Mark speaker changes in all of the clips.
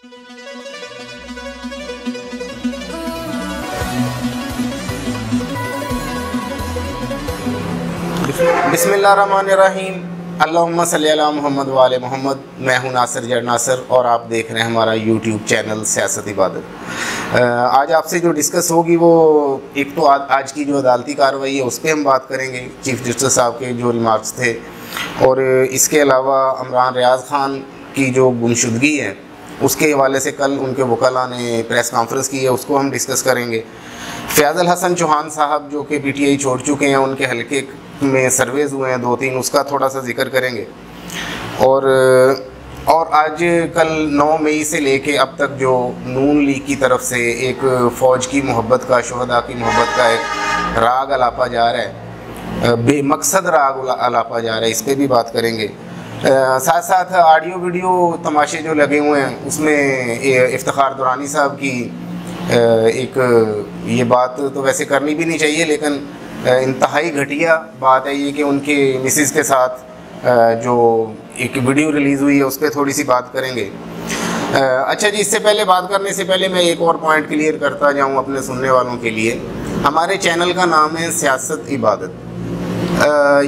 Speaker 1: बिस्मिल्लाहिर्रहमानिर्रहीम। अल्लाहुम्मा सल्ली अला मुहम्मद व आले मोहम्मद। मैं हूं नासिर जड़ नासिर और आप देख रहे हैं हमारा यूट्यूब चैनल सियासत इबादत। आज आपसे जो डिस्कस होगी वो एक तो आज की जो अदालती कार्रवाई है उस पर हम बात करेंगे, चीफ़ जस्टिस साहब के जो रिमार्क्स थे, और इसके अलावा इमरान रियाज़ ख़ान की जो गुमशुदगी है उसके हवाले से कल उनके वकला ने प्रेस कॉन्फ्रेंस की है, उसको हम डिस्कस करेंगे। फ़याज़ हसन चौहान साहब जो कि PTI छोड़ चुके हैं, उनके हल्के में सर्वेज़ हुए हैं 2-3, उसका थोड़ा सा जिक्र करेंगे। और आज कल 9 मई से लेके अब तक जो नून लीग की तरफ से एक फ़ौज की मोहब्बत का, शहदा की मोहब्बत का एक राग अलापा जा रहा है, बेमकसद राग अलापा जा रहा है, इस पर भी बात करेंगे। साथ साथ ऑडियो वीडियो तमाशे जो लगे हुए हैं उसमें इफ्तिखार दुरानी साहब की एक ये बात तो वैसे करनी भी नहीं चाहिए, लेकिन इंतहाई घटिया बात है ये कि उनके मिसेस के साथ जो एक वीडियो रिलीज़ हुई है उस पर थोड़ी सी बात करेंगे। अच्छा जी, इससे पहले बात करने से पहले मैं एक और पॉइंट क्लियर करता जाऊं अपने सुनने वालों के लिए। हमारे चैनल का नाम है सियासत इबादत।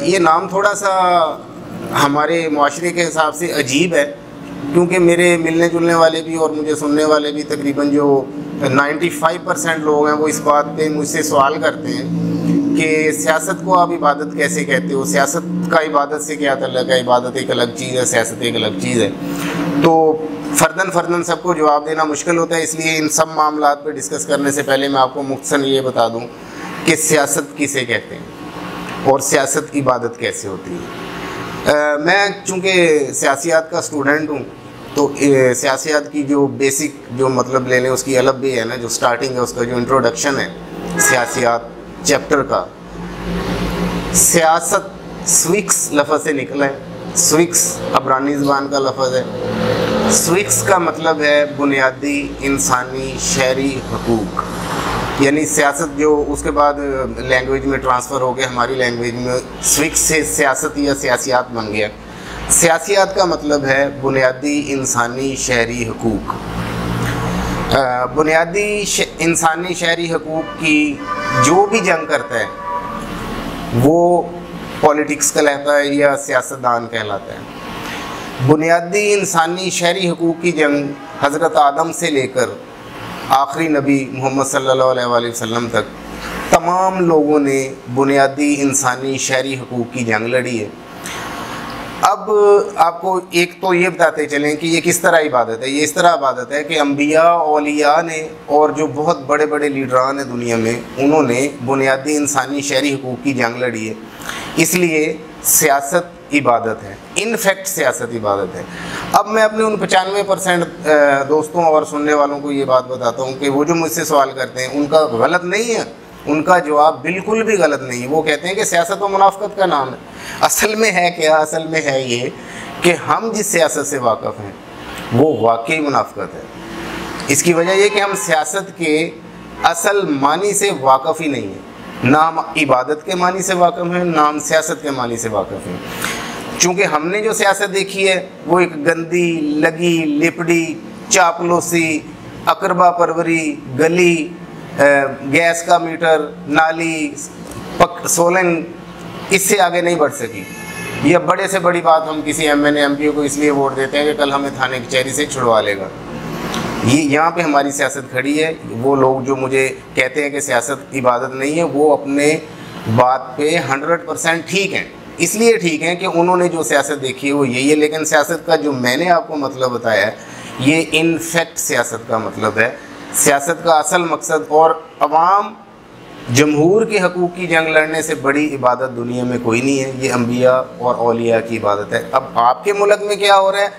Speaker 1: ये नाम थोड़ा सा हमारे माशरे के हिसाब से अजीब है, क्योंकि मेरे मिलने जुलने वाले भी और मुझे सुनने वाले भी तकरीबन जो 95% लोग हैं वो इस बात पे मुझसे सवाल करते हैं कि सियासत को आप इबादत कैसे कहते हो, सियासत का इबादत से क्या ताल्लुक है, इबादत एक अलग चीज़ है, सियासत एक अलग चीज़ है। तो फ़र्दन सबको जवाब देना मुश्किल होता है, इसलिए इन सब मामलात पे डिस्कस करने से पहले मैं आपको मुख्तसर ये बता दूँ कि सियासत किसे कहते हैं और सियासत इबादत कैसे होती है। मैं चूँकि सियासियात का स्टूडेंट हूँ, तो सियासियात की जो बेसिक जो मतलब ले लें उसकी अलग भी है ना, जो स्टार्टिंग है उसका जो इंट्रोडक्शन है सियासियात चैप्टर का। सियासत स्विक्स लफ्ज़ से निकला है। स्विक्स अबरानी ज़बान का लफ्ज़ है। स्विक्स का मतलब है बुनियादी इंसानी शहरी हकूक़, यानी सियासत जो उसके बाद लैंग्वेज में ट्रांसफ़र हो गया, हमारी लैंग्वेज में स्विक्स से सियासत या सियासियात बन गया। सियासियात का मतलब है बुनियादी इंसानी शहरी हकूक़। बुनियादी इंसानी शहरी हकूक़ की जो भी जंग करता है वो पॉलिटिक्स कहलाता है या सियासतदान कहलाता है। बुनियादी इंसानी शहरी हकूक़ की जंग हज़रत आदम से लेकर आखिरी नबी मोहम्मद सल्लल्लाहु अलैहि वसल्लम तक तमाम लोगों ने बुनियादी इंसानी शहरी हकूक़ की जंग लड़ी है। अब आपको एक तो ये बताते चलें कि ये किस तरह इबादत है। ये इस तरह इबादत है कि अम्बिया औलिया ने और जो बहुत बड़े बड़े लीडरान हैं दुनिया में, उन्होंने बुनियादी इंसानी शहरी हकूक़ की जंग लड़ी है, इसलिए सियासत इबादत है। इन फैक्ट सियासत इबादत है। अब मैं अपने उन 95% दोस्तों और सुनने वालों को ये बात बताता हूँ कि वो जो मुझसे सवाल करते हैं उनका गलत नहीं है, उनका जवाब बिल्कुल भी गलत नहीं है। वो कहते हैं कि सियासत व मुनाफ़क़त का नाम है। असल में है क्या? असल में है ये कि हम जिस सियासत से वाक़फ़ हैं वो वाकई मुनाफ़क़त है। इसकी वजह यह कि हम सियासत के असल मानी से वाक़फ़ ही नहीं है। ना हम इबादत के मानी से वाक़फ़ हैं, ना हम सियासत के मानी से वाक़फ़ हैं। चूँकि हमने जो सियासत देखी है वो एक गंदी, लगी, लिपड़ी, चापलूसी, अकरबा परवरी, गली, गैस का मीटर, नाली, सोलन, इससे आगे नहीं बढ़ सकी। यह बड़े से बड़ी बात हम किसी MNA MP को इसलिए वोट देते हैं कि कल हमें थाने कचहरी से छुड़वा लेगा। ये यहाँ पे हमारी सियासत खड़ी है। वो लोग जो मुझे कहते हैं कि सियासत इबादत नहीं है, वो अपने बात पे 100% ठीक हैं। इसलिए ठीक है कि उन्होंने जो सियासत देखी है वो यही है। लेकिन सियासत का जो मैंने आपको मतलब बताया है ये इन फैक्ट सियासत का मतलब है। सियासत का असल मकसद और अवाम जमहूर के हकूक़ की जंग लड़ने से बड़ी इबादत दुनिया में कोई नहीं है। ये अम्बिया और औलिया की इबादत है। अब आपके मुल्क में क्या हो रहा है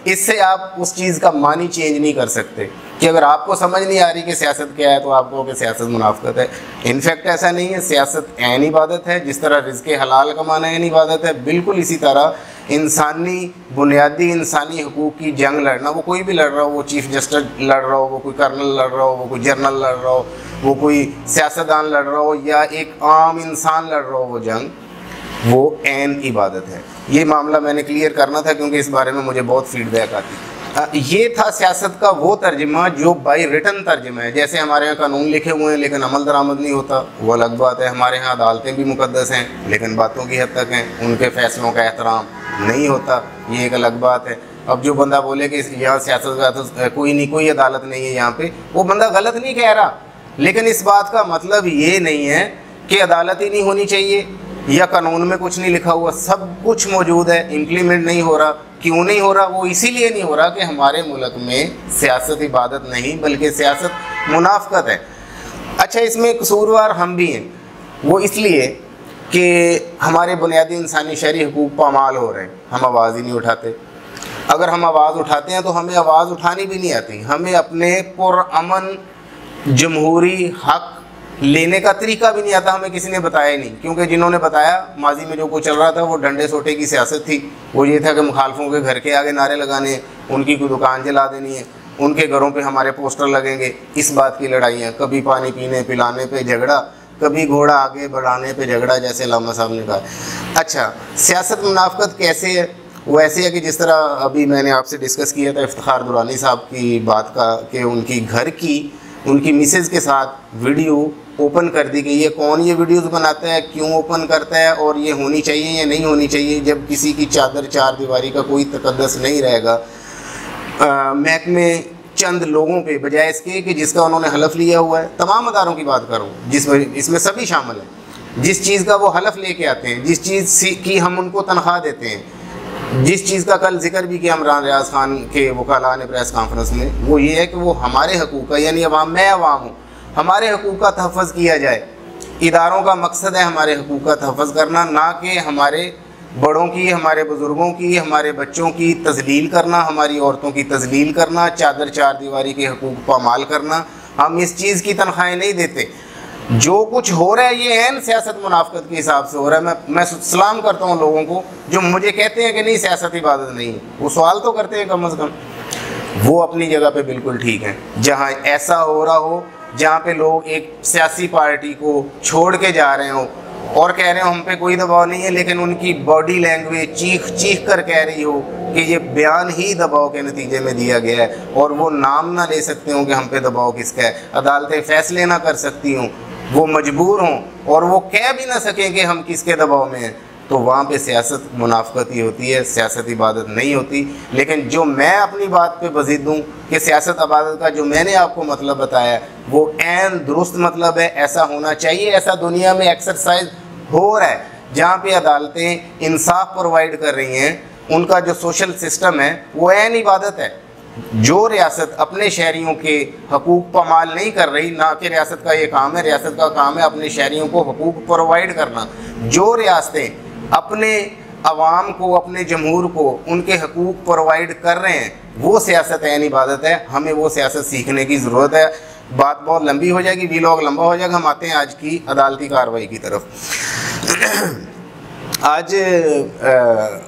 Speaker 1: इससे आप उस चीज़ का मानी चेंज नहीं कर सकते कि अगर आपको समझ नहीं आ रही कि सियासत क्या है तो आप कहो कि सियासत मुनाफ़क़त है। इनफैक्ट ऐसा नहीं है। सियासत ऐन इबादत है। जिस तरह रिज़्क़ हलाल कमाना ऐन इबादत है, बिल्कुल इसी तरह इंसानी बुनियादी इंसानी हकूक़ की जंग लड़ना, वो कोई भी लड़ रहा हो, वो चीफ़ जस्टिस लड़ रहा हो, वो कोई कर्नल लड़ रहा हो, वो कोई जनरल लड़ रहा हो, वो कोई सियासतदान लड़ रहा हो या एक आम इंसान लड़ रहा हो, वो जंग वो ऐन इबादत है। ये मामला मैंने क्लियर करना था क्योंकि इस बारे में मुझे बहुत फीडबैक आती है। ये था सियासत का वो तर्जमा जो बाई रिटन तर्जमा है। जैसे हमारे यहाँ कानून लिखे हुए हैं लेकिन अमल दरामद नहीं होता, वो अलग बात है। हमारे यहाँ अदालतें भी मुकद्दस हैं लेकिन बातों की हद तक हैं, उनके फैसलों का एहतराम नहीं होता, ये एक अलग बात है। अब जो बंदा बोले कि यहाँ सियासत का तो कोई नहीं, कोई अदालत नहीं है यहाँ पे, वो बंदा गलत नहीं कह रहा, लेकिन इस बात का मतलब ये नहीं है कि अदालत ही नहीं होनी चाहिए या कानून में कुछ नहीं लिखा हुआ। सब कुछ मौजूद है, इम्प्लीमेंट नहीं हो रहा। क्यों नहीं हो रहा? वो इसीलिए नहीं हो रहा कि हमारे मुल्क में सियासत इबादत नहीं बल्कि सियासत मुनाफकत है। अच्छा, इसमें कसूरवार हम भी हैं, वो इसलिए कि हमारे बुनियादी इंसानी शहरी हकूक़ पामाल हो रहे हैं, हम आवाज़ ही नहीं उठाते। अगर हम आवाज़ उठाते हैं तो हमें आवाज़ उठानी भी नहीं आती, हमें अपने पुरअमन जमहूरी हक लेने का तरीका भी नहीं आता, हमें किसी ने बताया ही नहीं। क्योंकि जिन्होंने बताया माजी में जो कुछ चल रहा था वो डंडे सोटे की सियासत थी। वो ये था कि मुखालफों के घर के आगे नारे लगाने, उनकी कोई दुकान जला देनी है, उनके घरों पे हमारे पोस्टर लगेंगे, इस बात की लड़ाइयाँ। कभी पानी पीने पिलाने पे झगड़ा, कभी घोड़ा आगे बढ़ाने पे झगड़ा, जैसे लामा साहब ने कहा। अच्छा, सियासत मुनाफकत कैसे है? वो ऐसे है कि जिस तरह अभी मैंने आपसे डिस्कस किया था इफ्तिखार दुरानी साहब की बात का, कि उनकी घर की उनकी मिसेज़ के साथ वीडियो ओपन कर दी गई है। कौन ये वीडियोस बनाता है, क्यों ओपन करता है, और ये होनी चाहिए या नहीं होनी चाहिए? जब किसी की चादर चार दीवारी का कोई तकद्दस नहीं रहेगा, महकमे चंद लोगों पे बजाय इसके कि जिसका उन्होंने हलफ लिया हुआ है, तमाम अदारों की बात करूँ जिसमें इसमें सभी शामिल हैं, जिस चीज़ का वो हलफ लेके आते हैं, जिस चीज़ की हम उनको तनख्वाह देते हैं, जिस चीज़ का कल जिक्र भी किया इमरान रियाज खान के वकाला ने प्रेस कॉन्फ्रेंस में, वो ये है कि वो हमारे हकूक़ का, यानी अवाम, मैं अवाम हूँ, हमारे हकूक़ का तहफ़्फ़ुज़ किया जाए। इदारों का मकसद है हमारे हकूक़ का तहफ़्फ़ुज़ करना, ना कि हमारे बड़ों की, हमारे बुज़ुर्गों की, हमारे बच्चों की तज़लील करना, हमारी औरतों की तज़लील करना, चादर चार दीवारी के हकूक़ पामाल करना। हम इस चीज़ की तनख्वाहें नहीं देते। जो कुछ हो रहा है ये है सियासत मुनाफकत के हिसाब से हो रहा है। मैं सलाम करता हूँ लोगों को जो मुझे कहते हैं कि नहीं सियासत इबादत नहीं है, वो सवाल तो करते हैं कम अज़ कम। वो अपनी जगह पे बिल्कुल ठीक है। जहाँ ऐसा हो रहा हो, जहाँ पे लोग एक सियासी पार्टी को छोड़ के जा रहे हों और कह रहे हो हम पे कोई दबाव नहीं है, लेकिन उनकी बॉडी लैंग्वेज चीख चीख कर कह रही हो कि ये बयान ही दबाव के नतीजे में दिया गया है, और वो नाम ना ले सकते हो कि हम पे दबाव किसका है, अदालतें फैसले ना कर सकती हों, वो मजबूर हों और वो कह भी ना सकें कि हम किसके दबाव में हैं, तो वहाँ पे सियासत मुनाफकत ही होती है, सियासत इबादत नहीं होती। लेकिन जो मैं अपनी बात पे बज़िद दूँ कि सियासत इबादत का जो मैंने आपको मतलब बताया वो ऐन दुरुस्त मतलब है, ऐसा होना चाहिए, ऐसा दुनिया में एक्सरसाइज हो रहा है। जहाँ पे अदालतें इंसाफ प्रोवाइड कर रही हैं, उनका जो सोशल सिस्टम है वो ऐन इबादत है। जो रियासत अपने शहरियों के हकूक़ पामाल नहीं कर रही, ना कि रियासत का ये काम है, रियासत का काम है अपने शहरियों को हकूक़ प्रोवाइड करना। जो रियासतें अपने अवाम को, अपने जमहूर को उनके हकूक़ प्रोवाइड कर रहे हैं, वो सियासत ऐन इबादत है। हमें वो सियासत सीखने की ज़रूरत है। बात बहुत लंबी हो जाएगी, वीलॉग लंबा हो जाएगा। हम आते हैं आज की अदालती कार्रवाई की तरफ। आज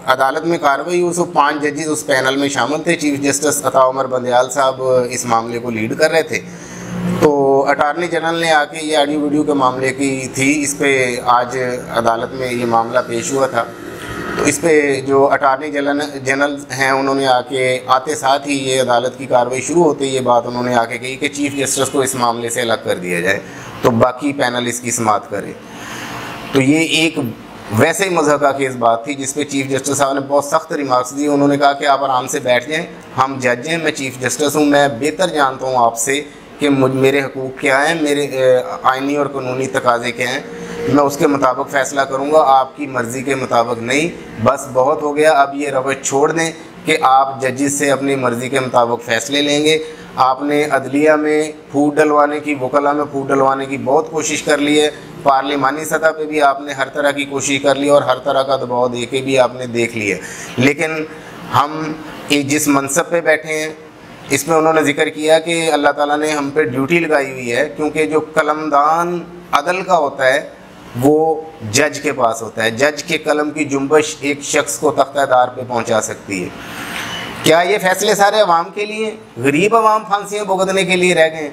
Speaker 1: अदालत में कार्रवाई हुई, उसमें 5 जजेस उस पैनल में शामिल थे। चीफ जस्टिस अता उमर बंदयाल साहब इस मामले को लीड कर रहे थे। तो अटार्नी जनरल ने आके ये ऑडियो वीडियो के मामले की थी, इस पर आज अदालत में ये मामला पेश हुआ था। तो इस पर जो अटार्नी जनरल हैं उन्होंने आके आते साथ ही ये अदालत की कार्रवाई शुरू होते ही ये बात उन्होंने आके कही कि चीफ जस्टिस को इस मामले से अलग कर दिया जाए, तो बाकी पैनल इसकी समाअत करे। तो ये एक वैसे ही मज़हक़ा खेज़ बात थी जिस पे चीफ जस्टिस साहब ने बहुत सख्त रिमार्क्स दिए। उन्होंने कहा कि आप आराम से बैठ जाएं, हम जज हैं, मैं चीफ जस्टिस हूँ, मैं बेहतर जानता हूँ आपसे कि मेरे हकूक़ क्या हैं, मेरे आइनी और कानूनी तकाज़े क्या हैं, मैं उसके मुताबिक फ़ैसला करूँगा, आपकी मर्ज़ी के मुताबिक नहीं। बस बहुत हो गया, अब ये रवैया छोड़ दें कि आप जजेस से अपनी मर्ज़ी के मुताबिक फ़ैसले लेंगे। आपने अदलिया में फूट डलवाने की, वकला में फूट डलवाने की बहुत कोशिश कर ली है, पार्लिमानी सतह पे भी आपने हर तरह की कोशिश कर ली और हर तरह का दबाव दे के भी आपने देख लिया। लेकिन हम जिस मनसब पे बैठे हैं, इसमें उन्होंने ज़िक्र किया कि अल्लाह ताला ने हम पे ड्यूटी लगाई हुई है, क्योंकि जो कलमदान अदल का होता है वो जज के पास होता है। जज के कलम की जुम्बश एक शख्स को तख्तादार पे पहुंचा सकती है। क्या ये फैसले सारे अवाम के लिए? गरीब अवाम फांसियाँ भुगतने के लिए रह गए?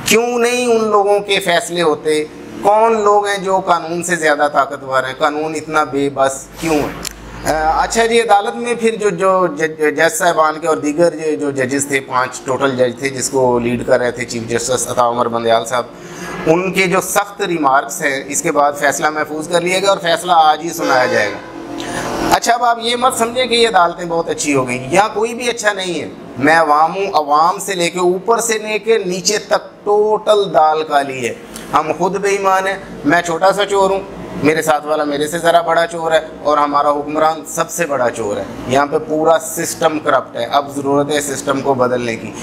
Speaker 1: क्यों नहीं उन लोगों के फैसले होते? कौन लोग हैं जो कानून से ज़्यादा ताकतवर हैं? कानून इतना बेबस क्यों है? अच्छा जी, अदालत में फिर जो जज साहबान के और दीगर जो जजेस थे, 5 टोटल जज थे जिसको लीड कर रहे थे चीफ जस्टिस अता उमर बंदयाल साहब, उनके जो सख्त रिमार्क्स हैं, इसके बाद फैसला महफूज कर लिया गया और फैसला आज ही सुनाया जाएगा। अच्छा, अब आप ये मत समझें कि ये अदालतें बहुत अच्छी हो गई, यहाँ कोई भी अच्छा नहीं है। मैं अवाम हूँ, अवाम से लेके ऊपर से लेके नीचे तक टोटल दाल काली है। हम खुद बेईमान हैं, मैं छोटा सा चोर हूँ, मेरे साथ वाला मेरे से ज़रा बड़ा चोर है और हमारा हुक्मरान सबसे बड़ा चोर है। यहाँ पे पूरा सिस्टम करप्ट है। अब ज़रूरत है सिस्टम को बदलने की।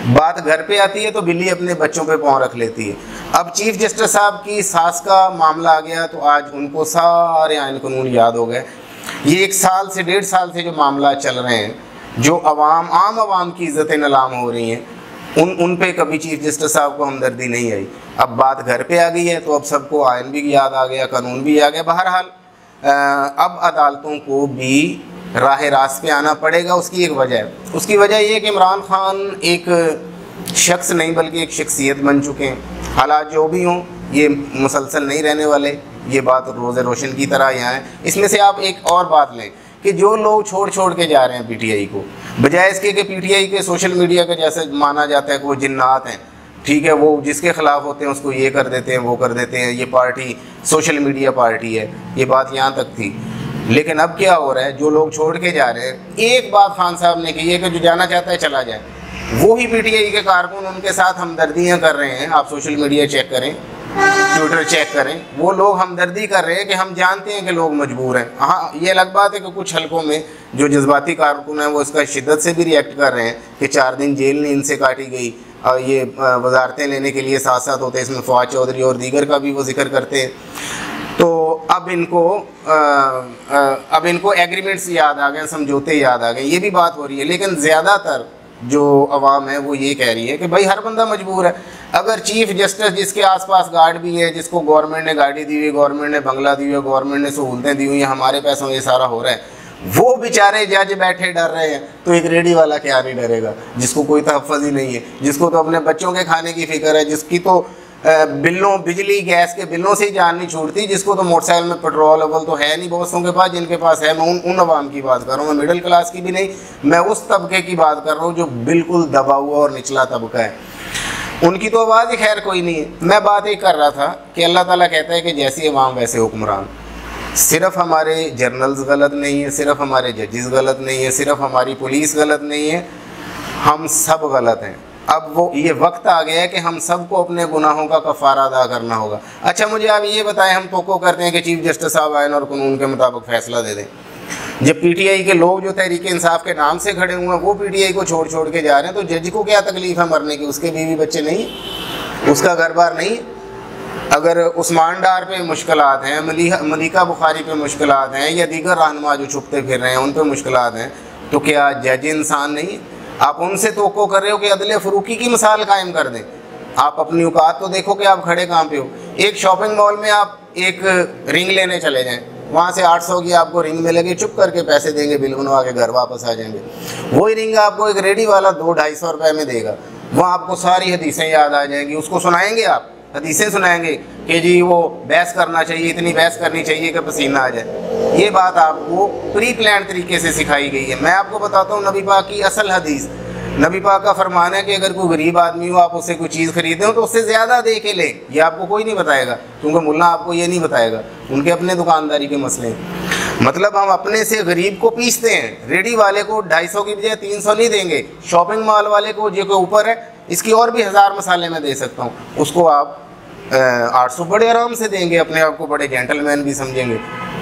Speaker 1: बात घर पे आती है तो बिल्ली अपने बच्चों पे पाँव रख लेती है। अब चीफ जस्टिस साहब की सास का मामला आ गया तो आज उनको सारे आइन कानून याद हो गए। ये 1 साल से 1.5 साल से जो मामला चल रहे हैं, जो आम आवाम की इज़्ज़तें नीलाम हो रही हैं, उन पे कभी चीफ जस्टिस साहब को हमदर्दी नहीं आई। अब बात घर पे आ गई है तो अब सबको आयन भी याद आ गया, कानून भी आ गया। बहरहाल अब अदालतों को भी राह रास्त पे आना पड़ेगा। उसकी एक वजह है, उसकी वजह ये है कि इमरान खान एक शख्स नहीं बल्कि एक शख्सियत बन चुके हैं। हालात जो भी हों, ये मुसलसल नहीं रहने वाले, ये बात रोज़े रोशन की तरह यहाँ है। इसमें से आप एक और बात लें कि जो लोग छोड़ के जा रहे हैं पीटीआई को, बजाय इसके कि पीटीआई के सोशल मीडिया का जैसे माना जाता है कि वो जिन्नात हैं, ठीक है, वो जिसके ख़िलाफ़ होते हैं उसको ये कर देते हैं, वो कर देते हैं, ये पार्टी सोशल मीडिया पार्टी है, ये बात यहाँ तक थी। लेकिन अब क्या हो रहा है, जो लोग छोड़ के जा रहे हैं, एक बात खान साहब ने की है कि जो जाना चाहता है चला जाए। वो ही पीटीआई के कारकुन उनके साथ हमदर्दियाँ कर रहे हैं। आप सोशल मीडिया चेक करें, ट्विटर चेक करें, वो लोग हमदर्दी कर रहे हैं कि हम जानते हैं कि लोग मजबूर हैं। हाँ, ये अलग बात है कि कुछ हलकों में जो जज्बाती कारकुन हैं वो इसका शिद्दत से भी रिएक्ट कर रहे हैं कि 4 दिन जेल नहीं इनसे काटी गई और ये वजारतें लेने के लिए साथ साथ होते हैं। इसमें फवाद चौधरी और दीगर का भी वो जिक्र करते हैं। तो अब इनको एग्रीमेंट्स याद आ गए, समझौते याद आ गए, ये भी बात हो रही है। लेकिन ज़्यादातर जो अवाम है वो ये कह रही है कि भाई हर बंदा मजबूर है। अगर चीफ जस्टिस जिसके आसपास गार्ड भी है, जिसको गवर्नमेंट ने गाड़ी दी हुई, गवर्नमेंट ने बंगला दी हुई, गवर्नमेंट ने सहूलतें दी हुई, हमारे पैसों ये सारा हो रहा है, वो बेचारे जज बैठे डर रहे हैं, तो एक रेडी वाला क्या नहीं डरेगा, जिसको कोई तहफ़्फ़ुज़ ही नहीं है, जिसको तो अपने बच्चों के खाने की फ़िक्र है, जिसकी तो बिलों, बिजली गैस के बिलों से ही जान नहीं छूटती, जिसको तो मोटरसाइकिल में पेट्रोल अव्वल तो है नहीं बहुतों के पास, जिनके पास है। मैं उन अवाम की बात कर रहा हूँ, मैं मिडिल क्लास की भी नहीं, मैं उस तबके की बात कर रहा हूँ जो बिल्कुल दबा हुआ और निचला तबका है। उनकी तो आवाज़ ही खैर कोई नहीं है। मैं बात ये कर रहा था कि अल्लाह ताला कहता है कि जैसी अवाम वैसे हुक्मरान। सिर्फ हमारे जर्नल्स गलत नहीं है, सिर्फ हमारे जजेस गलत नहीं है, सिर्फ हमारी पुलिस गलत नहीं है, हम सब गलत हैं। अब वो ये वक्त आ गया है कि हम सबको अपने गुनाहों का कफ़ारा अदा करना होगा। अच्छा, मुझे आप ये बताएं, हम तो करते हैं कि चीफ जस्टिस साहब आइन और कानून के मुताबिक फ़ैसला दे दें। जब पीटीआई के लोग जो तहरीक इंसाफ के नाम से खड़े हुए हैं वो पीटीआई को छोड़ के जा रहे हैं, तो जज को क्या तकलीफ़ है मरने की? उसके बीवी बच्चे नहीं, उसका घर बार नहीं। अगर उस्मान डार पे मुश्किलात हैं, मलिका बुखारी पे मुश्किलात हैं, या दीगर रहनुमा जो छुपते फिर रहे हैं उन पे मुश्किलात हैं, तो क्या जज इंसान नहीं? आप उनसे तवक्को कर रहे हो कि अदले फ़रूकी की मिसाल कायम कर दें? आप अपनी औकात तो देखो कि आप खड़े कहाँ पे हो। एक शॉपिंग मॉल में आप एक रिंग लेने चले जाएँ, वहाँ से 800 की आपको रिंग मिलेगी, चुप करके पैसे देंगे, बिल बनवा के घर वापस आ जाएंगे। वही रिंग आपको एक रेडी वाला 200-250 रुपये में देगा, वहाँ आपको सारी हदीसें याद आ जाएंगी। उसको सुनाएंगे, आप हदीसें सुनाएंगे कि जी वो बहस करना चाहिए, इतनी बहस करनी चाहिए कि पसीना आ जाए। ये बात आपको प्री प्लान तरीके से सिखाई गई है। मैं आपको बताता हूँ नबी पाक की असल हदीस। नबी पाक का फरमान है कि अगर कोई गरीब आदमी हो, आप उससे कोई चीज़ खरीदें हो तो उससे ज़्यादा दे के लें। ये आपको कोई नहीं बताएगा, क्योंकि मुल्ला आपको ये नहीं बताएगा, उनके अपने दुकानदारी के मसले हैं। मतलब हम अपने से गरीब को पीसते हैं। रेडी वाले को 250 की बजाय 300 नहीं देंगे, शॉपिंग मॉल वाले को जो के ऊपर है इसकी और भी 1000 मसाले में दे सकता हूँ, उसको आप 800 बड़े आराम से देंगे, अपने आप को बड़े जेंटलमैन भी समझेंगे।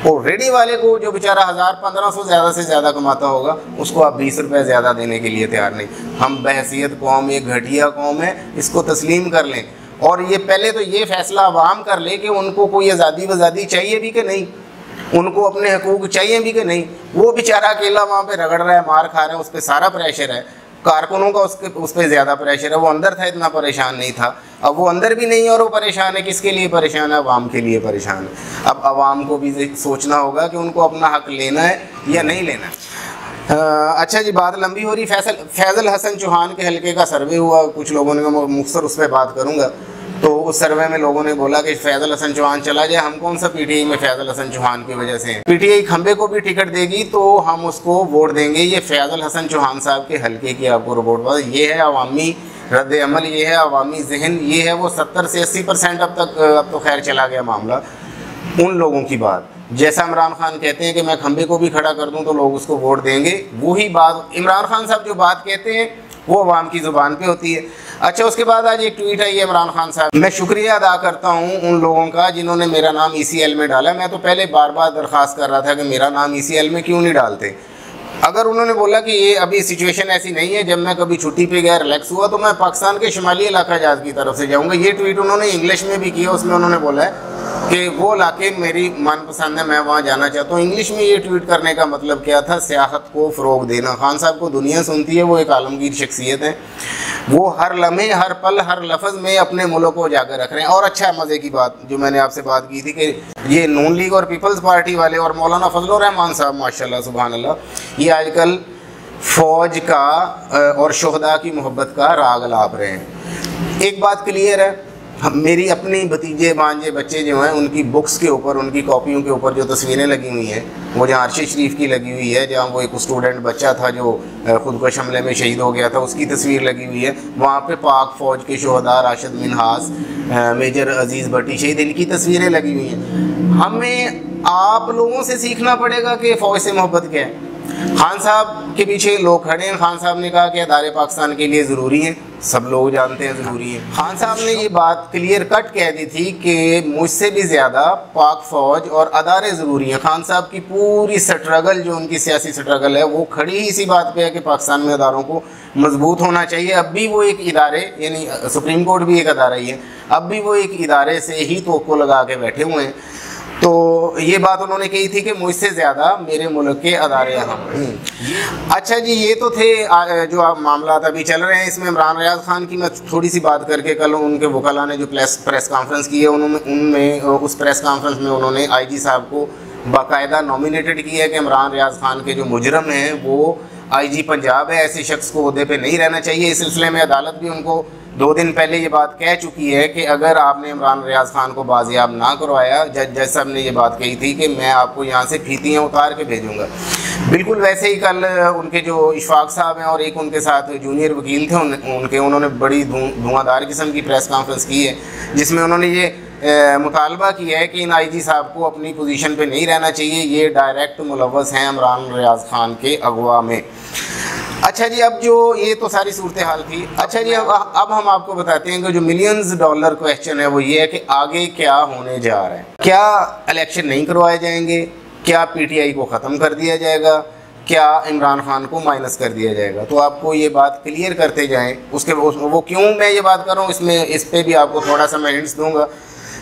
Speaker 1: और रेडी वाले को जो बेचारा 1000-1500 ज़्यादा से ज़्यादा कमाता होगा, उसको आप 20 रुपये ज़्यादा देने के लिए तैयार नहीं। हम बहसीत कौम, एक घटिया कौम है, इसको तस्लीम कर लें। और ये पहले तो ये फ़ैसला आवाम कर ले कि उनको कोई आज़ादी वज़ादी चाहिए भी कि नहीं, उनको अपने हकूक़ चाहिए भी कि नहीं। वो बेचारा अकेला वहाँ पे रगड़ रहा है, मार खा रहा है, उस पर सारा प्रेशर है। कारकुनों का उस पर ज़्यादा प्रेशर है। वो अंदर था, इतना परेशान नहीं था, अब वो अंदर भी नहीं है और वो परेशान है। किसके लिए परेशान है? अवाम के लिए परेशान है। अब अवाम को भी सोचना होगा कि उनको अपना हक़ लेना है या नहीं लेना है। अच्छा जी, बात लंबी हो रही। फैज़ल हसन चौहान के हलके का सर्वे हुआ, कुछ लोगों ने, मुख्तसर उस पर बात करूँगा। तो उस सर्वे में लोगों ने बोला कि फैजल हसन चौहान चला जाए, हम कौन सा पीटीआई में फैजल हसन चौहान की वजह से, पीटीआई खंबे को भी टिकट देगी तो हम उसको वोट देंगे। ये फैजल हसन चौहान साहब के हल्के की आपको रिपोर्ट बता, ये है अवामी रद्द अमल, ये है अवामी जहन, ये है वो 70 से 80% अब तो खैर चला गया मामला उन लोगों की बात। जैसा इमरान खान कहते हैं कि मैं खंबे को भी खड़ा कर दूं तो लोग उसको वोट देंगे, वही बात इमरान खान साहब जो बात कहते हैं वो अवाम की ज़ुबान पे होती है। अच्छा, उसके बाद आज एक ट्वीट आई है इमरान खान साहब, मैं शुक्रिया अदा करता हूँ उन लोगों का जिन्होंने मेरा नाम ECL में डाला। मैं तो पहले बार बार दरख्वास्त कर रहा था कि मेरा नाम ECL में क्यों नहीं डालते। अगर उन्होंने बोला कि ये अभी सिचुएशन ऐसी नहीं है, जब मैं कभी छुट्टी पे गया रिलैक्स हुआ तो मैं पाकिस्तान के शुमाली इलाका जहाज़ की तरफ से जाऊँगा। ये ट्वीट उन्होंने इंग्लिश में भी किया, उसमें उन्होंने बोला है कि वो इलाके मेरी मनपसंद है, मैं वहाँ जाना चाहता हूँ। इंग्लिश में ये ट्वीट करने का मतलब क्या था? सियाहत को फ़रोग देना। खान साहब को दुनिया सुनती है, वो एक आलमगीर शख्सियत है, वो हर लम्हे, हर पल, हर लफ्ज़ में अपने मुल्क को उजागर रख रहे हैं। और अच्छा मज़े की बात जो मैंने आपसे बात की थी कि ये नून लीग और पीपल्स पार्टी वाले और मौलाना फजलुर रहमान साहब माशाल्लाह सुभान अल्लाह, ये आजकल फ़ौज का और शुहदा की मोहब्बत का राग लाप रहे हैं। एक बात क्लियर है, मेरी अपनी भतीजे भांजे बच्चे जो हैं उनकी बुक्स के ऊपर, उनकी कॉपियों के ऊपर जो तस्वीरें लगी हुई हैं, वो जहाँ अरशद शरीफ की लगी हुई है, जहाँ वो एक स्टूडेंट बच्चा था जो खुदकश हमले में शहीद हो गया था, उसकी तस्वीर लगी हुई है। वहाँ पे पाक फ़ौज के शोहदा राशिद मिन्हास, मेजर अजीज़ भट्टी शहीद, इनकी तस्वीरें लगी हुई हैं। हमें आप लोगों से सीखना पड़ेगा कि फ़ौज से मोहब्बत क्या है। खान साहब के पीछे लोग खड़े हैं, खान साहब ने कहा कि अदारे पाकिस्तान के लिए ज़रूरी हैं, सब लोग जानते हैं ज़रूरी है। खान साहब ने ये बात क्लियर कट कह दी थी कि मुझसे भी ज़्यादा पाक फ़ौज और अदारे ज़रूरी हैं। खान साहब की पूरी स्ट्रगल जो उनकी सियासी स्ट्रगल है वो खड़ी ही इसी बात पे है कि पाकिस्तान में अदारों को मजबूत होना चाहिए। अब भी वो एक इदारे, यानी सुप्रीम कोर्ट भी एक अदारा ही है, अब भी वो एक इदारे से ही तोको लगा के बैठे हुए हैं। तो ये बात उन्होंने कही थी कि मुझसे ज़्यादा मेरे मुल्क के अदारे अहम। अच्छा जी, ये तो थे जो आप मामला अभी चल रहे हैं। इसमें इमरान रियाज खान की मैं थोड़ी सी बात करके, कल उनके वकला ने जो प्रेस कॉन्फ्रेंस की है उनमें उस प्रेस कॉन्फ्रेंस में उन्होंने IG साहब को बाकायदा नॉमिनेटेड किया है कि इमरान रियाज खान के जो मुजरम हैं वो IG पंजाब है, ऐसे शख्स को ओहदे पे नहीं रहना चाहिए। इस सिलसिले में अदालत भी उनको 2 दिन पहले ये बात कह चुकी है कि अगर आपने इमरान रियाज खान को बाजियाब ना करवाया, जज साहब ने ये बात कही थी कि मैं आपको यहाँ से फीतियाँ उतार के भेजूँगा। बिल्कुल वैसे ही कल उनके जो इशफाक साहब हैं और एक उनके साथ जूनियर वकील थे उन्होंने बड़ी धुआंधार किस्म की प्रेस कॉन्फ्रेंस की है, जिसमें उन्होंने ये मुतालबा किया है कि इन IG साहब को अपनी पोजीशन पे नहीं रहना चाहिए, ये डायरेक्ट मुलव्वस हैं इमरान रियाज खान के अगवा में। अच्छा जी, अब जो ये तो सारी सूरत हाल थी। अच्छा जी, अब हम आपको बताते हैं कि जो मिलियंस डॉलर क्वेश्चन है वो ये है कि आगे क्या होने जा रहा है। क्या इलेक्शन नहीं करवाए जाएंगे? क्या PTI को ख़त्म कर दिया जाएगा? क्या इमरान खान को माइनस कर दिया जाएगा? तो आपको ये बात क्लियर करते जाएं। वो क्यों मैं ये बात कर रहा हूँ, इस पर भी आपको थोड़ा सा मैं हिंट्स दूँगा।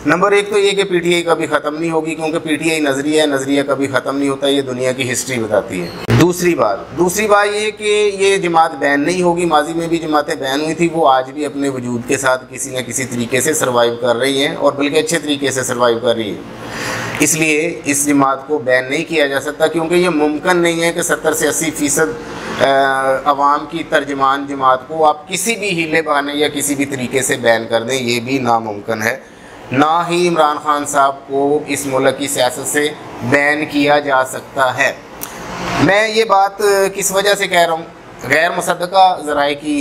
Speaker 1: नंबर 1 तो ये कि PTI कभी ख़त्म नहीं होगी, क्योंकि PTI नज़रिया कभी ख़त्म नहीं होता, ये दुनिया की हिस्ट्री बताती है। दूसरी बात ये कि ये जमात बैन नहीं होगी। माजी में भी जमातें बैन हुई थी, वो आज भी अपने वजूद के साथ किसी न किसी तरीके से सर्वाइव कर रही हैं, और बल्कि अच्छे तरीके से सर्वाइव कर रही है। इसलिए इस जमात को बैन नहीं किया जा सकता, क्योंकि ये मुमकिन नहीं है कि 70 से 80% अवाम की तर्जमान जमात को आप किसी भी हीले बहाने या किसी भी तरीके से बैन कर दें, ये भी नामुमकिन है। ना ही इमरान खान साहब को इस मुल्क की सियासत से बैन किया जा सकता है। मैं ये बात किस वजह से कह रहा हूँ, गैर मुसद्दका ज़राए की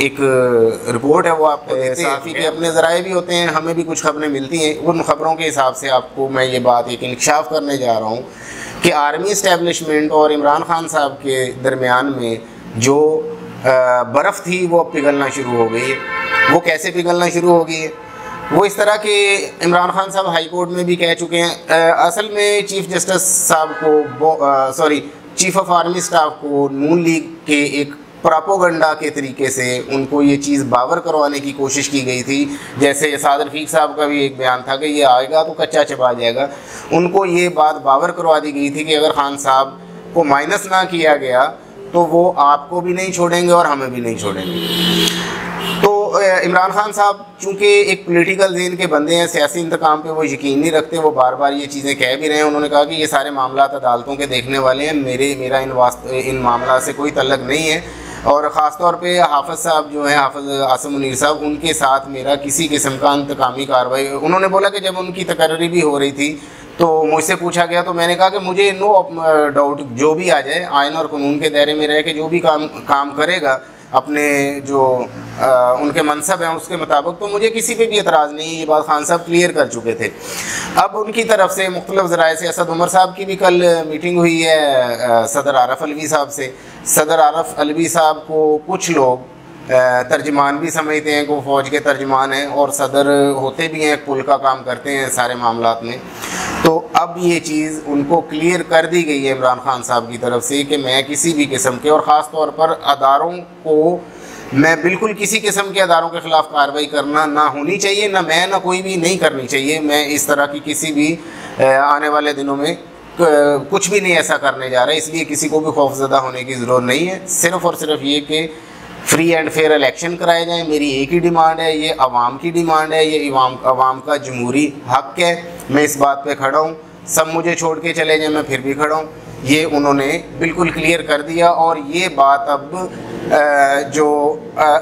Speaker 1: एक रिपोर्ट है, वो आपको साफ़ी के अपने ज़राए भी होते हैं, हमें भी कुछ खबरें मिलती हैं। उन खबरों के हिसाब से आपको मैं ये बात एक इंकशाफ करने जा रहा हूँ कि आर्मी इस्टेब्लिशमेंट और इमरान खान साहब के दरमियान में जो बर्फ़ थी वो अब पिघलना शुरू हो गई है। वो कैसे पिघलना शुरू हो गई है? वो इस तरह के इमरान खान साहब हाई कोर्ट में भी कह चुके हैं। असल में चीफ जस्टिस साहब को चीफ ऑफ आर्मी स्टाफ को नून लीग के एक प्रोपेगेंडा के तरीके से उनको ये चीज़ बावर करवाने की कोशिश की गई थी। जैसे साद रफीक साहब का भी एक बयान था कि ये आएगा तो कच्चा चबा जाएगा। उनको ये बात बावर करवा दी गई थी कि अगर खान साहब को माइनस ना किया गया तो वो आपको भी नहीं छोड़ेंगे और हमें भी नहीं छोड़ेंगे। तो इमरान खान साहब चूँकि एक पॉलिटिकल ज़हन के बंदे हैं, सियासी इंतकाम पे वो यकीन नहीं रखते, वो बार बार ये चीज़ें कह भी रहे हैं। उन्होंने कहा कि ये सारे मामला अदालतों के देखने वाले हैं, मेरा इन मामला से कोई तल्लक नहीं है। और ख़ास तौर पे हाफ़िज़ साहब जो हैं, हाफ़िज़ आसिम मुनीर साहब, उनके साथ मेरा किसी किस्म का इंतकामी कार्रवाई, उन्होंने बोला कि जब उनकी तकर्री भी हो रही थी तो मुझसे पूछा गया तो मैंने कहा कि मुझे नो डाउट जो भी आ जाए, आइन और कानून के दायरे में रह के जो भी काम करेगा अपने जो उनके मनसब हैं उसके मुताबिक, तो मुझे किसी पे भी एतराज़ नहीं। ये बात खान साहब क्लियर कर चुके थे। अब उनकी तरफ से मुख्तलिफ़ ज़राए से असद उमर साहब की भी कल मीटिंग हुई है सदर आरफ अलवी साहब से। सदर आरफ अलवी साहब को कुछ लोग तर्जमान भी समझते हैं कि वो फ़ौज के तर्जमान हैं और सदर होते भी हैं, पुल का काम करते हैं सारे मामलात में। तो अब ये चीज़ उनको क्लियर कर दी गई है इमरान खान साहब की तरफ से कि मैं किसी भी किस्म के, और ख़ास तौर पर अदारों को, मैं बिल्कुल किसी किस्म के अदारों के ख़िलाफ़ कार्रवाई करना ना होनी चाहिए, ना मैं ना कोई भी नहीं करनी चाहिए। मैं इस तरह की किसी भी आने वाले दिनों में कुछ भी नहीं ऐसा करने जा रहा है, इसलिए किसी को भी खौफज़दा होने की ज़रूरत नहीं है। सिर्फ़ और सिर्फ ये कि फ्री एंड फेयर इलेक्शन कराए जाएँ, मेरी एक ही डिमांड है, ये आवाम की डिमांड है, ये आवाम का जमहूरी हक़ है। मैं इस बात पे खड़ा हूँ, सब मुझे छोड़ के चले जाएँ मैं फिर भी खड़ा हूँ। ये उन्होंने बिल्कुल क्लियर कर दिया और ये बात अब जो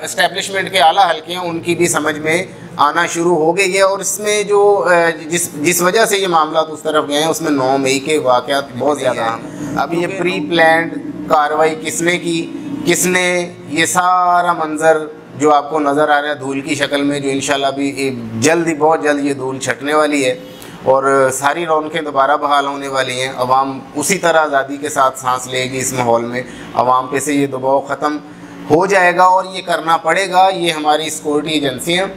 Speaker 1: इस्टेब्लिशमेंट के आला हल्के हैं उनकी भी समझ में आना शुरू हो गई है। और इसमें जो जिस वजह से ये मामला उस तरफ गए हैं उसमें 9 मई के वाक़यात बहुत ज़्यादा हैं। अब ये प्री प्लान्ड कार्रवाई किसने की, किसने ये सारा मंज़र जो आपको नज़र आ रहा है धूल की शक्ल में, जो इंशाल्लाह भी जल्द ही बहुत जल्द ये धूल छटने वाली है और सारी रौनकें दोबारा बहाल होने वाली हैं। अवाम उसी तरह आज़ादी के साथ सांस लेगी इस माहौल में, अवाम पे से ये दबाव ख़त्म हो जाएगा और ये करना पड़ेगा। ये हमारी सिक्योरिटी एजेंसियाँ,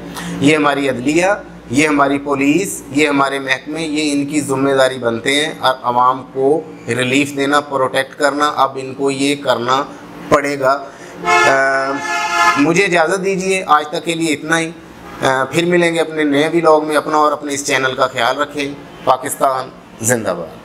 Speaker 1: ये हमारी अदलिया, ये हमारी पुलिस, ये हमारे महकमे, ये इनकी ज़िम्मेदारी बनते हैं और आवाम को रिलीफ देना, प्रोटेक्ट करना, अब इनको ये करना पड़ेगा। मुझे इजाज़त दीजिए, आज तक के लिए इतना ही। फिर मिलेंगे अपने नए व्लॉग में। अपना और अपने इस चैनल का ख्याल रखें। पाकिस्तान जिंदाबाद।